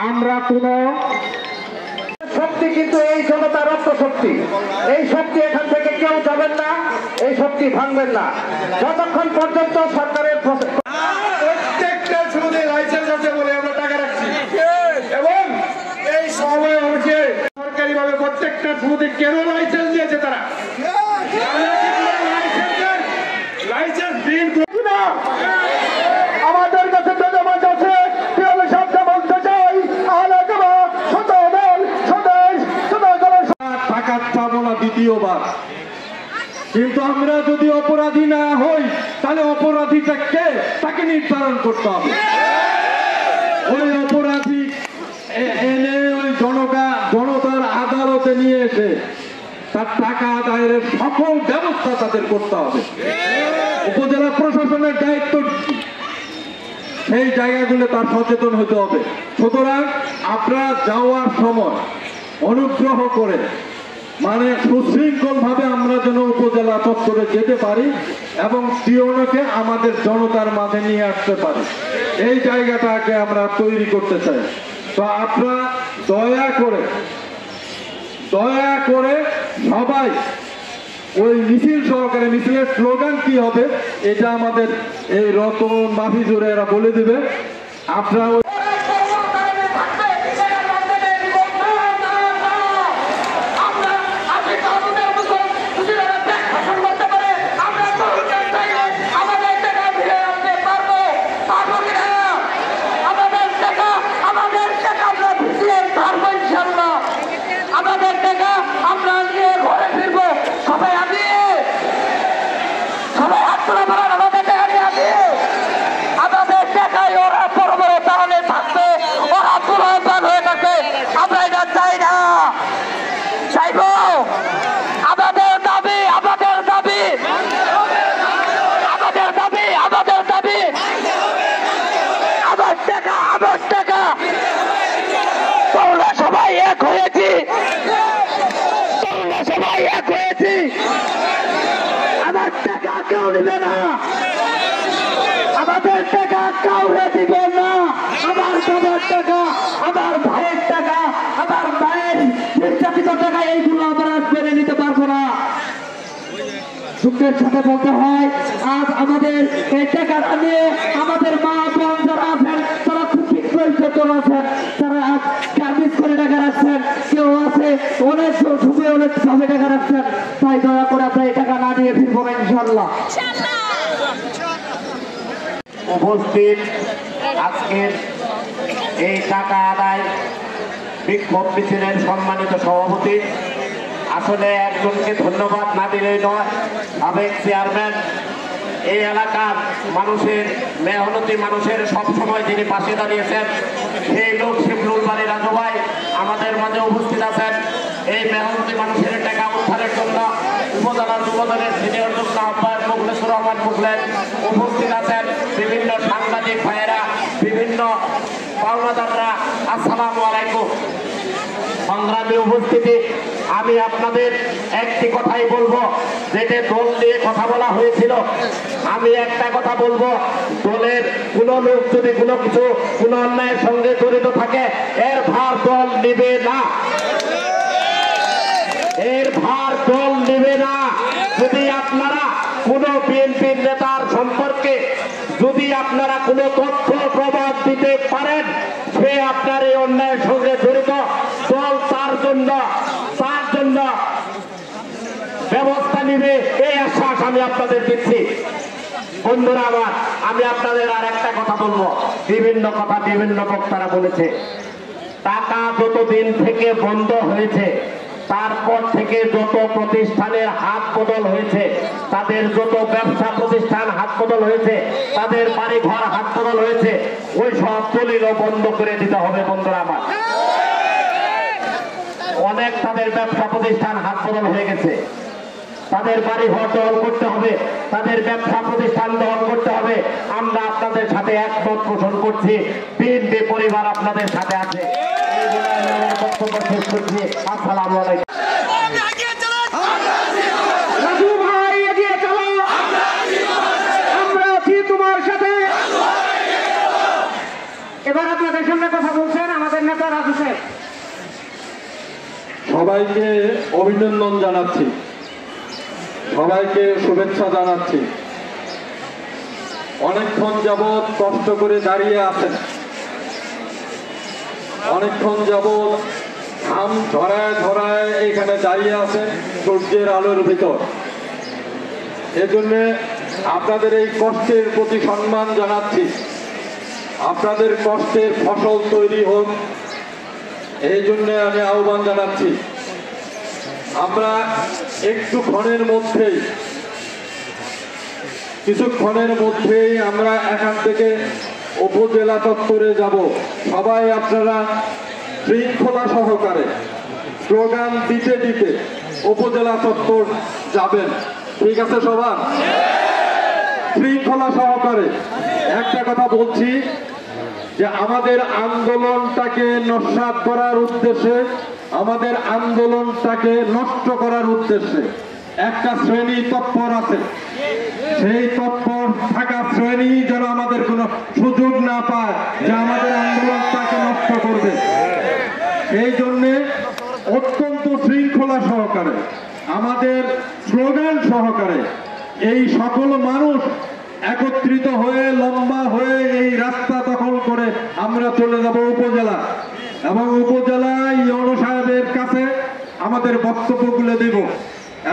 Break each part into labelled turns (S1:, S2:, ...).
S1: আমরা কোন শক্তি কিন্তু এই জনতার রক্ত শক্তি, এই শক্তি এখান থেকে কেউ যাবেন না, এই শক্তি ভাঙবেন না যতক্ষণ পর্যন্ত সরকারের প্রত্যেকটা শ্রমিকের লাইসেন্স আছে বলে আমরা টাকা রাখছি এবং এই সময় হচ্ছে সরকারি ভাবে প্রত্যেকটা শ্রমিক কেন লাইসেন্স দিয়েছে তারা লাইসেন্স দিন না। আমাদের কাছে তদমাজ আছে দ্বিতীয়বার, কিন্তু আমরা যদি অপরাধী না হই তাহলে অপরাধীটা কে তাকে নির্ধারণ করতে হবে। ওই অপরাধী এনে ওই জনতার আদালতে নিয়ে এসে তার টাকা আদায়ের সকল ব্যবস্থা তাদের করতে হবে। উপজেলা প্রশাসনের দায়িত্ব সেই জায়গাগুলো তার সচেতন হতে হবে। সুতরাং আপনারা যাওয়ার সময় অনুগ্রহ করে মানে সুশৃঙ্খল ভাবে আমরা যেন উপজেলা চত্বরে যেতে পারি এবং পিওনকে আমাদের জনতার মাঝে নিয়ে আসতে পারি, এই জায়গাটাকে আমরা তৈরি করতে চাই। তো আপনারা দয়া করে সবাই ওই মিছিল সহকারে, মিছিলের স্লোগান কি হবে এটা আমাদের এই রতন মাফিজুরে এরা বলে দিবে। আপনারা আমাদের টাকা কাউরে দিব না, আমার বাবার টাকা, আমার ভাইয়ের টাকা, আমার মায়ের নির্যাতিত টাকা এইগুলো আমরা পেরে নিতে পারবো না। দুঃখের সাথে বলতে হয় আজ আমাদের এই টাকাটা নিয়ে আমাদের মা বোন যারা আছেন তারা খুব বিক্ষোভ আছেন, তারা আজ গার্মেন্টস করে টাকা রাখছেন, কেউ আছে অনেক সময় অনেক ভাবে টাকা রাখছেন। তাই দয়া করে আমরা এই টাকা না নিয়ে ফিরবো না ইনশাল্লাহ। উপস্থিত আজকের এই টাকা আদায়
S2: বিক্ষোভ মিছিলের সম্মানিত সভাপতি, আসলে একজনকে ধন্যবাদ না দিলেই নয়। সাবেক চেয়ারম্যান, এই এলাকার মানুষের, মেহনতি মানুষের সবসময় যিনি পাশে দাঁড়িয়েছেন, সেই লোক শিবলুল বাড়ি রাজু ভাই আমাদের মাঝে উপস্থিত আছেন। এই মেহনতি মানুষের টাকা উদ্ধারের জন্য উপজেলা যুবদলের সিনিয়র যুগ্ম আহ্বায়ক মুখলেসুর রহমান মুখলেস উপস্থিত আছেন। বিভিন্ন সাংবাদিক ভাইয়েরা, বিভিন্ন পাওনাদাররা, আসসালামু আলাইকুম। সংগ্রামী উপস্থিতি, আমি আপনাদের একটি কথাই বলবো, যেটা দল নিয়ে কথা বলা হয়েছিল। আমি একটা কথা বলবো, দলের কোন লোক যদি কোনো কিছু কোন অন্যায়ের সঙ্গে জড়িত থাকে, এর ভার দল নিবে না, এর ভার দল নিবে না। যদি আপনারা কোন বিএনপির নেতার সম্পর্কে যদি আপনারা কোনো তথ্য প্রমাণ দিতে পারেন, সে আপনার এই অন্যায়ের সঙ্গে জড়িত, দল তার জন্য ব্যবস্থা নিবে, এই আশ্বাস আমি আপনাদের দিচ্ছি। বন্ধুরা আমার, আমি আপনাদের আর একটা কথা বলবো। বিভিন্ন কথা বিভিন্ন বক্তারা বলেছে, টাকা যতদিন থেকে বন্ধ হয়েছে, তারপর থেকে যত প্রতিষ্ঠানের হাত বদল হয়েছে, তাদের যত ব্যবসা প্রতিষ্ঠান হাত বদল হয়েছে, তাদের বাড়ি ঘর হাত বদল হয়েছে, ওই সব দলিল বন্ধ করে দিতে হবে। বন্ধুরা আমার, অনেক তাদের ব্যবসা প্রতিষ্ঠান হাত বদল হয়ে গেছে, তাদের বাড়ি ঘর দখল করতে হবে, তাদের ব্যবসা প্রতিষ্ঠান দখল করতে হবে। আমরা আপনাদের সাথে একমত পোষণ করছি, বিএনপি পরিবার আপনাদের সাথে আছে। বক্তব্য শেষ করছি। আসসালামু আলাইকুম।
S3: রাজু ভাই, এগিয়ে চলো, আমরা আছি তোমার সাথে। এবার আপনাদের সামনে কথা বলছেন আমাদের নেতা রাজু সাহেব।
S1: সবাইকে অভিনন্দন জানাচ্ছি, সবাইকে শুভেচ্ছা জানাচ্ছি। অনেকক্ষণ যাবৎ কষ্ট করে দাঁড়িয়ে আছেন, অনেকক্ষণ যাবৎ ঘাম ধরায় ধরায় এখানে দাঁড়িয়ে আছেন সূর্যের আলোর ভিতর। এজন্য আপনাদের এই কষ্টের প্রতি সম্মান জানাচ্ছি। আপনাদের কষ্টের ফসল তৈরি হোক, এই জন্য আমি আহ্বান জানাচ্ছি। আমরা কিছুক্ষণের মধ্যেই আমরা এখান থেকে উপজেলা চত্বরে যাব। সবাই আপনারা শৃঙ্খলা সহকারে স্লোগান দিতে দিতে উপজেলা চত্বর যাবেন, ঠিক আছে? সবার শৃঙ্খলা সহকারে। একটা কথা বলছি যে আমাদের আন্দোলনটাকে নস্যাৎ করার উদ্দেশ্যে, আমাদের আন্দোলনটাকে নষ্ট করার উদ্দেশ্যে একটা শ্রেণী তৎপর আছে। সেই তৎপর থাকা শ্রেণী যেন আমাদের কোনো সুযোগ না পায় যে আমাদের আন্দোলনটাকে নষ্ট করবে। এই জন্যে অত্যন্ত শৃঙ্খলা সহকারে, আমাদের স্লোগান সহকারে এই সকল মানুষ একত্রিত হয়ে লম্বা হয়ে এই রাস্তা দখল করে আমরা চলে যাব উপজেলা, এবং উপজেলায় ইউনো সাহেবের কাছে আমাদের বক্তব্যগুলো দেব।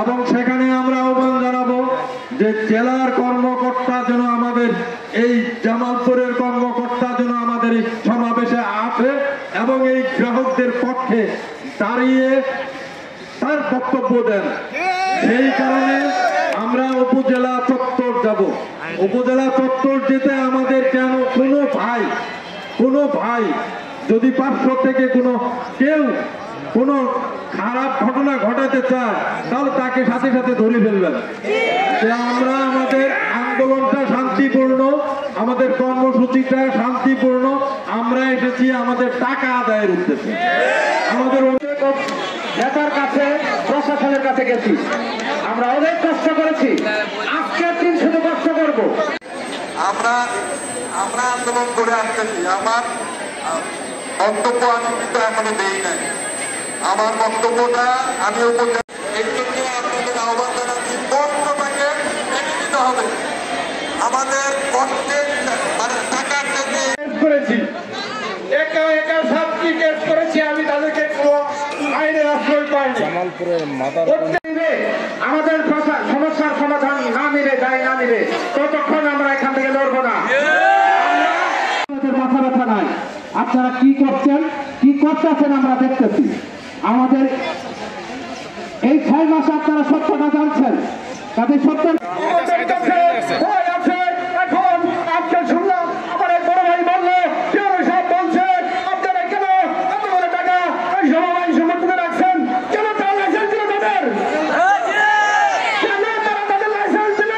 S1: এবং সেখানে আমরা আহ্বান জানাবো যে জেলার কর্মকর্তা যেন আমাদের এই জামালপুরের কর্মকর্তা যেন আমাদের এই সমাবেশে আসে এবং এই গ্রাহকদের পক্ষে দাঁড়িয়ে তার বক্তব্য দেন। সেই কারণে আমরা উপজেলা চত্বর যাব। উপজেলা চত্বর যেতে আমাদের কেন কোনো ভাই যদি পার্শ্ব থেকে কেউ কোনো খারাপ ঘটনা ঘটাতে চায়, তাহলে তাকে সাথে সাথে ধরে ফেলবেন। আমরা আমাদের আন্দোলনটা শান্তিপূর্ণ, আমাদের কর্মসূচিটা শান্তিপূর্ণ। আমরা এসেছি আমাদের টাকা আদায়ের উদ্দেশ্যে। আমাদের
S3: নেতার কাছে, প্রশাসনের কাছে গেছি, আমরা অনেক কষ্ট করেছি, আজকের দিন শুধু কষ্ট করবো।
S4: আমরা আন্দোলন করে আসতেছি। আমার বক্তব্য আমি কিন্তু এখনো দেই নাই। আমার বক্তব্যটা আমি এই জন্য আপনাদের আহ্বান জানাচ্ছি, তথ্যটাকে মেনে নিতে হবে। আমাদের কষ্টের টাকার জন্য
S3: করেছি, একা 7টি কেস করেছি, আমি তাদেরকে কোনো আইনের আশ্রয় পাইনি। আমাদের সমস্যার সমাধান না মিলে ততক্ষণ আমরা এখান থেকে লড়বো না। মাথা ব্যথা নাই, আপনারা কি করছেন কি করতেছেন আমরা দেখতেছি। আমাদের এই 6 মাসে আপনারা সত্যটা জানছেন, তাতে সত্য এখন আজকে শুনলাম আমার এক বড় ভাই বললো সব বলছে আপনারা কেন এত বড় টাকা এই সমবায় সমর্থনে রাখছেন, কেন তারা লাইসেন্স দিল তাদের, কেন তারা তাদের লাইসেন্স দিল?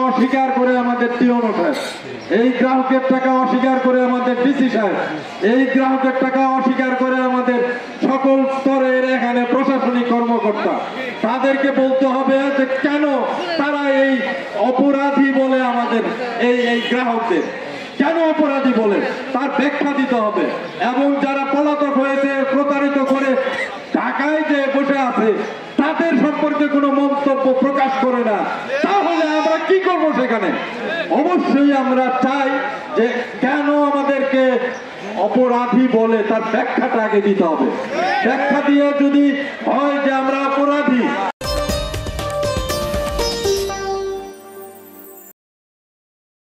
S1: অস্বীকার করে আমাদের টিওনো সাহেব, এই গ্রাহকের টাকা অস্বীকার করে আমাদের ডিসি সাহেব, এই গ্রাহকের টাকা অস্বীকার করে আমাদের সকল স্তরের এখানে প্রশাসনিক কর্মকর্তা। তাদেরকে বলতে হবে যে কেন তারা এই অপরাধী বলে আমাদের এই গ্রাহকদের কেন অপরাধী বলে তার ব্যাখ্যা দিতে হবে। এবং যারা পলাতক হয়েছে, প্রতারিত করে ঢাকায় যে বসে আছে, তাদের সম্পর্কে কোনো মন্তব্য প্রকাশ করে না, তাহলে আমরা কি করব সেখানে? অবশ্যই আমরা চাই যে কেন আমাদেরকে অপরাধী বলে তার ব্যাখ্যাটা আগে দিতে হবে। ব্যাখ্যা দিয়ে যদি হয় যে আমরা অপরাধী,